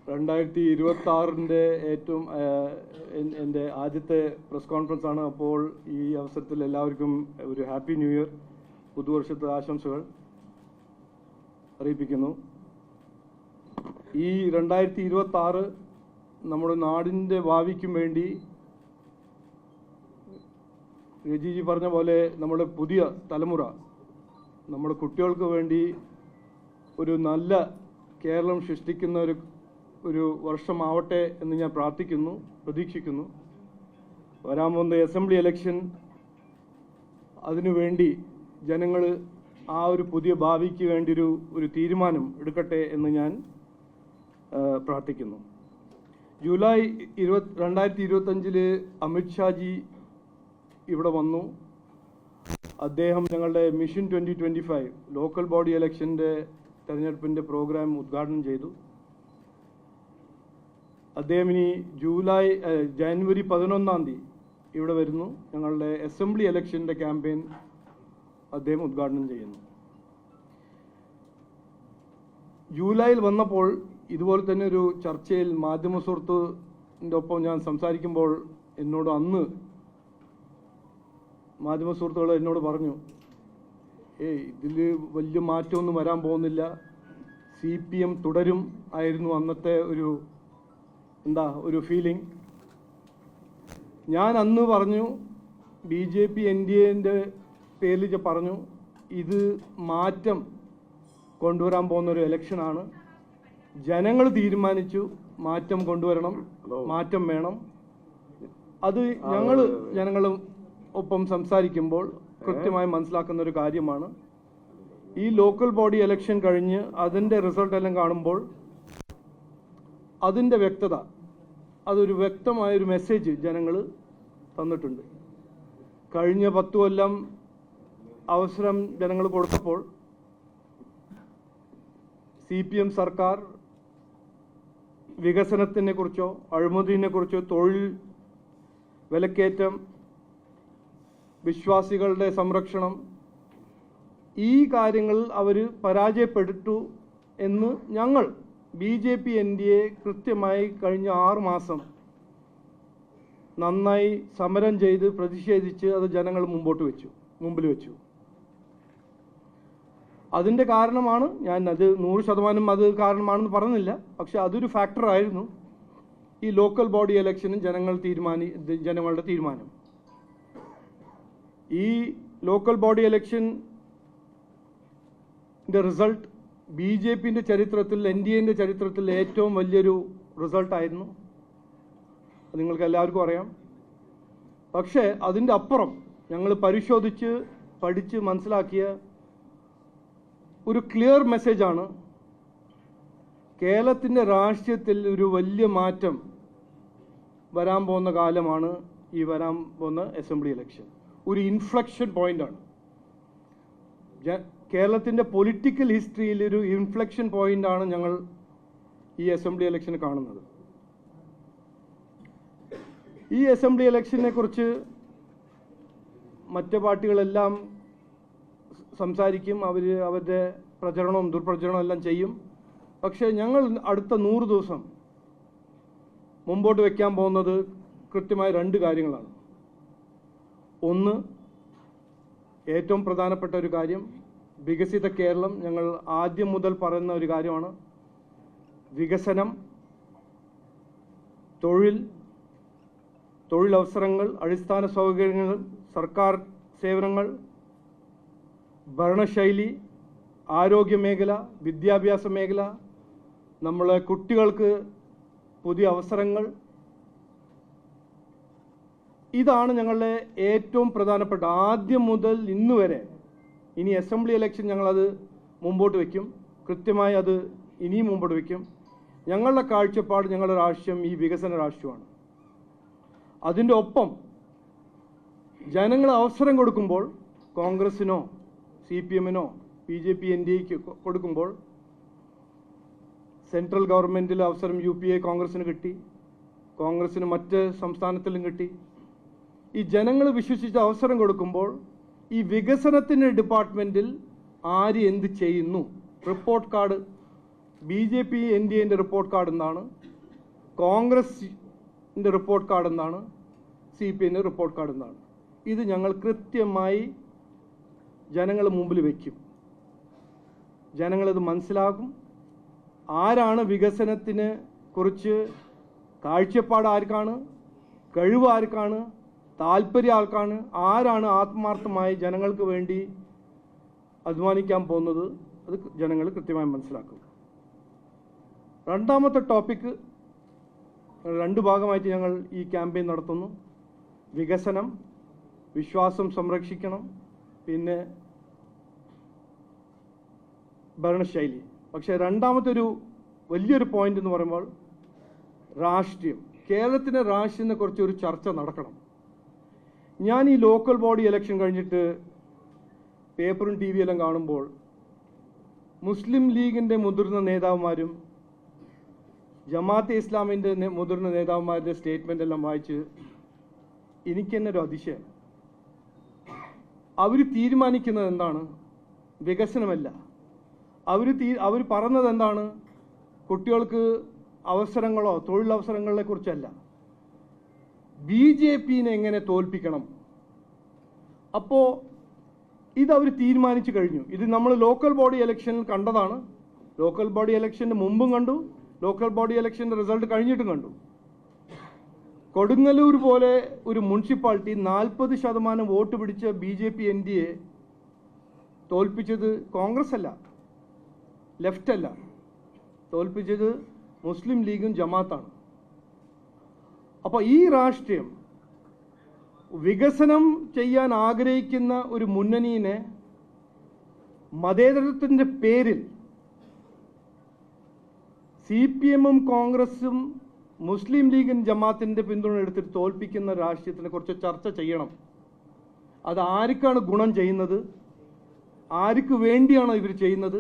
2026 ഏറ്റവും എൻ്റെ ആദ്യത്തെ പ്രസ് കോൺഫറൻസ് ആണ്. അപ്പോൾ ഈ അവസരത്തിൽ എല്ലാവർക്കും ഒരു ഹാപ്പി ന്യൂ ഇയർ, പുതുവർഷത്തെ ആശംസകൾ അറിയിപ്പിക്കുന്നു. ഈ 2026 നമ്മുടെ നാടിൻ്റെ ഭാവിക്കും വേണ്ടി രജിജി പറഞ്ഞ പോലെ നമ്മുടെ പുതിയ തലമുറ, നമ്മുടെ കുട്ടികൾക്ക് വേണ്ടി ഒരു നല്ല കേരളം സൃഷ്ടിക്കുന്ന ഒരു വർഷമാവട്ടെ എന്ന് ഞാൻ പ്രാർത്ഥിക്കുന്നു, പ്രതീക്ഷിക്കുന്നു. വരാൻ പോകുന്ന അസംബ്ലി ഇലക്ഷൻ, അതിനുവേണ്ടി ജനങ്ങൾ ആ ഒരു പുതിയ ഭാവിക്ക് വേണ്ടി ഒരു തീരുമാനം എടുക്കട്ടെ എന്ന് ഞാൻ പ്രാർത്ഥിക്കുന്നു. ജൂലൈ 2025 അമിത്ഷാജി ഇവിടെ വന്നു. അദ്ദേഹം ഞങ്ങളുടെ മിഷൻ 2025 ലോക്കൽ ബോഡി ഇലക്ഷൻ്റെ തെരഞ്ഞെടുപ്പിൻ്റെ പ്രോഗ്രാം ഉദ്ഘാടനം ചെയ്തു. അദ്ദേഹം ഇനി ജനുവരി 11 ഇവിടെ വരുന്നു. ഞങ്ങളുടെ അസംബ്ലി ഇലക്ഷൻ്റെ ക്യാമ്പയിൻ അദ്ദേഹം ഉദ്ഘാടനം ചെയ്യുന്നു. ജൂലൈയിൽ വന്നപ്പോൾ ഇതുപോലെ തന്നെ ഒരു ചർച്ചയിൽ മാധ്യമ സുഹൃത്തിൻ്റെ ഒപ്പം ഞാൻ സംസാരിക്കുമ്പോൾ എന്നോട് അന്ന് മാധ്യമ സുഹൃത്തുക്കൾ എന്നോട് പറഞ്ഞു, ഇതിൽ വലിയ മാറ്റമൊന്നും വരാൻ പോകുന്നില്ല, CPM തുടരും ആയിരുന്നു അന്നത്തെ ഒരു ഫീലിംഗ്. ഞാൻ അന്ന് പറഞ്ഞു, BJP NDAൻ്റെ പേരിൽ പറഞ്ഞു, ഇത് മാറ്റം കൊണ്ടുവരാൻ പോകുന്ന ഒരു ഇലക്ഷനാണ്. ജനങ്ങൾ തീരുമാനിച്ചു മാറ്റം കൊണ്ടുവരണം, മാറ്റം വേണം. അത് ജനങ്ങളും ഒപ്പം സംസാരിക്കുമ്പോൾ കൃത്യമായി മനസ്സിലാക്കുന്ന ഒരു കാര്യമാണ്. ഈ ലോക്കൽ ബോഡി ഇലക്ഷൻ കഴിഞ്ഞ് അതിൻ്റെ റിസൾട്ട് എല്ലാം കാണുമ്പോൾ അതിൻ്റെ വ്യക്തത, അതൊരു വ്യക്തമായൊരു മെസ്സേജ് ജനങ്ങൾ തന്നിട്ടുണ്ട്. കഴിഞ്ഞ 10 കൊല്ലം അവസരം ജനങ്ങൾ കൊടുത്തപ്പോൾ CPM സർക്കാർ വികസനത്തിനെ കുറിച്ചോ അഴിമതിനെ കുറിച്ചോ തൊഴിൽ വിലക്കയറ്റം, വിശ്വാസികളുടെ സംരക്ഷണം, ഈ കാര്യങ്ങളിൽ അവർ പരാജയപ്പെട്ടു എന്ന് ഞങ്ങൾ BJP NDA കൃത്യമായി കഴിഞ്ഞ 6 മാസം നന്നായി സമരം ചെയ്ത് പ്രതിഷേധിച്ച് അത് ജനങ്ങൾ മുമ്പിൽ വെച്ചു. അതിൻ്റെ കാരണമാണ് അത് 100% അത് കാരണമാണെന്ന് പറഞ്ഞില്ല, പക്ഷെ അതൊരു ഫാക്ടറായിരുന്നു ഈ ലോക്കൽ ബോഡി ഇലക്ഷനും ജനങ്ങളുടെ തീരുമാനം. ഈ ലോക്കൽ ബോഡി ഇലക്ഷൻ്റെ റിസൾട്ട് BJPൻ്റെ ചരിത്രത്തിൽ, NDAൻ്റെ ചരിത്രത്തിൽ ഏറ്റവും വലിയൊരു റിസൾട്ടായിരുന്നു. നിങ്ങൾക്ക് എല്ലാവർക്കും അറിയാം. പക്ഷേ അതിൻ്റെ അപ്പുറം ഞങ്ങൾ പരിശോധിച്ച് പഠിച്ച് മനസ്സിലാക്കിയ ഒരു ക്ലിയർ മെസ്സേജാണ്, കേരളത്തിൻ്റെ രാഷ്ട്രീയത്തിൽ ഒരു വലിയ മാറ്റം വരാൻ പോകുന്ന കാലമാണ് ഈ വരാൻ പോകുന്ന അസംബ്ലി ഇലക്ഷൻ. ഒരു ഇൻഫ്ലക്ഷൻ പോയിൻ്റാണ്. കേരളത്തിൻ്റെ പൊളിറ്റിക്കൽ ഹിസ്റ്ററിയിൽ ഒരു ഇൻഫ്ലക്ഷൻ പോയിൻ്റാണ് ഞങ്ങൾ ഈ അസംബ്ലി ഇലക്ഷന് കാണുന്നത്. ഈ അസംബ്ലി ഇലക്ഷനെ കുറിച്ച് മറ്റ് പാർട്ടികളെല്ലാം സംസാരിക്കും, അവരുടെ പ്രചരണവും ദുർപ്രചരണവും എല്ലാം ചെയ്യും. പക്ഷേ ഞങ്ങൾ അടുത്ത 100 ദിവസം മുമ്പോട്ട് വയ്ക്കാൻ പോകുന്നത് കൃത്യമായ 2 കാര്യങ്ങളാണ്. ഒന്ന്, ഏറ്റവും പ്രധാനപ്പെട്ട ഒരു കാര്യം, വികസിത കേരളം. ഞങ്ങൾ ആദ്യം മുതൽ പറയുന്ന ഒരു കാര്യമാണ്. വികസനം, തൊഴിലവസരങ്ങൾ, അടിസ്ഥാന സൗകര്യങ്ങൾ, സർക്കാർ സേവനങ്ങൾ, ഭരണശൈലി, ആരോഗ്യ മേഖല, വിദ്യാഭ്യാസ മേഖല, നമ്മളെ കുട്ടികൾക്ക് പുതിയ അവസരങ്ങൾ, ഇതാണ് ഞങ്ങളുടെ ഏറ്റവും പ്രധാനപ്പെട്ട. ആദ്യം മുതൽ ഇന്ന് വരെ, ഇനി അസംബ്ലി ഇലക്ഷൻ ഞങ്ങളത് മുമ്പോട്ട് വയ്ക്കും, കൃത്യമായി അത് ഇനിയും മുമ്പോട്ട് വയ്ക്കും. ഞങ്ങളുടെ കാഴ്ചപ്പാട്, ഞങ്ങളുടെ രാഷ്ട്രീയം ഈ വികസന രാഷ്ട്രീയമാണ്. അതിൻ്റെ ഒപ്പം ജനങ്ങൾ അവസരം കൊടുക്കുമ്പോൾ, കോൺഗ്രസിനോ CPMനോ BJP NDAയ്ക്ക് കൊടുക്കുമ്പോൾ, സെൻട്രൽ ഗവൺമെൻറ്റിൽ അവസരം UPA കോൺഗ്രസിന് കിട്ടി, കോൺഗ്രസിന് മറ്റ് സംസ്ഥാനത്തിലും കിട്ടി. ഈ ജനങ്ങൾ വിശ്വസിച്ച് അവസരം കൊടുക്കുമ്പോൾ ഈ വികസനത്തിൻ്റെ ഡിപ്പാർട്ട്മെൻറ്റിൽ ആര് എന്ത് ചെയ്യുന്നു, റിപ്പോർട്ട് കാർഡ് BJP NDAന്റെ റിപ്പോർട്ട് കാർഡ് എന്താണ്, കോൺഗ്രസിൻ്റെ റിപ്പോർട്ട് കാർഡ് എന്താണ്, CPIൻ്റെ റിപ്പോർട്ട് കാർഡ് എന്താണ്. ഇത് ഞങ്ങൾ കൃത്യമായി ജനങ്ങളുടെ മുമ്പിൽ വയ്ക്കും. ജനങ്ങളിത് മനസ്സിലാക്കും. ആരാണ് വികസനത്തിന് കുറിച്ച് കാഴ്ചപ്പാട് ആർക്കാണ്, കഴിവ് ആർക്കാണ്, താല്പര്യം ആർക്കാണ്, ആരാണ് ആത്മാർത്ഥമായി ജനങ്ങൾക്ക് വേണ്ടി അധ്വാനിക്കാൻ പോകുന്നത്, അത് ജനങ്ങൾ കൃത്യമായി മനസ്സിലാക്കും. രണ്ടാമത്തെ ടോപ്പിക്ക്, 2 ഭാഗമായിട്ട് ഞങ്ങൾ ഈ ക്യാമ്പയിൻ നടത്തുന്നു. വികസനം, വിശ്വാസം സംരക്ഷിക്കണം, പിന്നെ ഭരണശൈലി. പക്ഷേ രണ്ടാമത്തെ ഒരു വലിയൊരു പോയിന്റ് എന്ന് പറയുമ്പോൾ രാഷ്ട്രീയം. കേരളത്തിൻ്റെ രാഷ്ട്രീയത്തിനെ കുറിച്ച് ഒരു ചർച്ച നടക്കണം. ഞാൻ ഈ ലോക്കൽ ബോഡി ഇലക്ഷൻ കഴിഞ്ഞിട്ട് പേപ്പറും TV എല്ലാം കാണുമ്പോൾ മുസ്ലിം ലീഗിൻ്റെ മുതിർന്ന നേതാവുമാരും ജമാഅത്തെ ഇസ്ലാമിൻ്റെ മുതിർന്ന നേതാവുമാരുടെ സ്റ്റേറ്റ്മെൻ്റ് എല്ലാം വായിച്ച് എനിക്ക് തന്നെ ഒരു അതിശയം. അവർ തീരുമാനിക്കുന്നത് എന്താണ്? വികസനമല്ല. അവർ പറയുന്നത് എന്താണ്? കുട്ടികൾക്ക് അവസരങ്ങളോ തൊഴിലവസരങ്ങളെ കുറിച്ചല്ല. BJPനെ എങ്ങനെ തോൽപ്പിക്കണം. അപ്പോൾ ഇതവർ തീരുമാനിച്ചു കഴിഞ്ഞു. ഇത് നമ്മൾ ലോക്കൽ ബോഡി ഇലക്ഷനിൽ കണ്ടതാണ്. ലോക്കൽ ബോഡി ഇലക്ഷൻ്റെ മുമ്പും കണ്ടു, ലോക്കൽ ബോഡി ഇലക്ഷൻ്റെ റിസൾട്ട് കഴിഞ്ഞിട്ടും കണ്ടു. കൊടുങ്ങല്ലൂർ പോലെ ഒരു മുനിസിപ്പാലിറ്റി 40% വോട്ട് പിടിച്ച BJP NDA തോൽപ്പിച്ചത് കോൺഗ്രസ് അല്ല, ലെഫ്റ്റ് അല്ല, തോൽപ്പിച്ചത് മുസ്ലിം ലീഗും ജമാഅത്താണ്. അപ്പോൾ ഈ രാഷ്ട്രീയം വികസനം ചെയ്യാൻ ആഗ്രഹിക്കുന്ന ഒരു മുന്നണിയെ മതേതരത്വത്തിൻ്റെ പേരിൽ CPM-ഉം കോൺഗ്രസും മുസ്ലിം ലീഗും ജമാഅത്തിൻ്റെ പിന്തുണ എടുത്തിട്ട് തോൽപ്പിക്കുന്ന രാഷ്ട്രീയത്തിനെ കുറിച്ച് ചർച്ച ചെയ്യണം. അത് ആർക്കാണ് ഗുണം ചെയ്യുന്നത്, ആർക്ക് വേണ്ടിയാണോ ഇവർ ചെയ്യുന്നത്,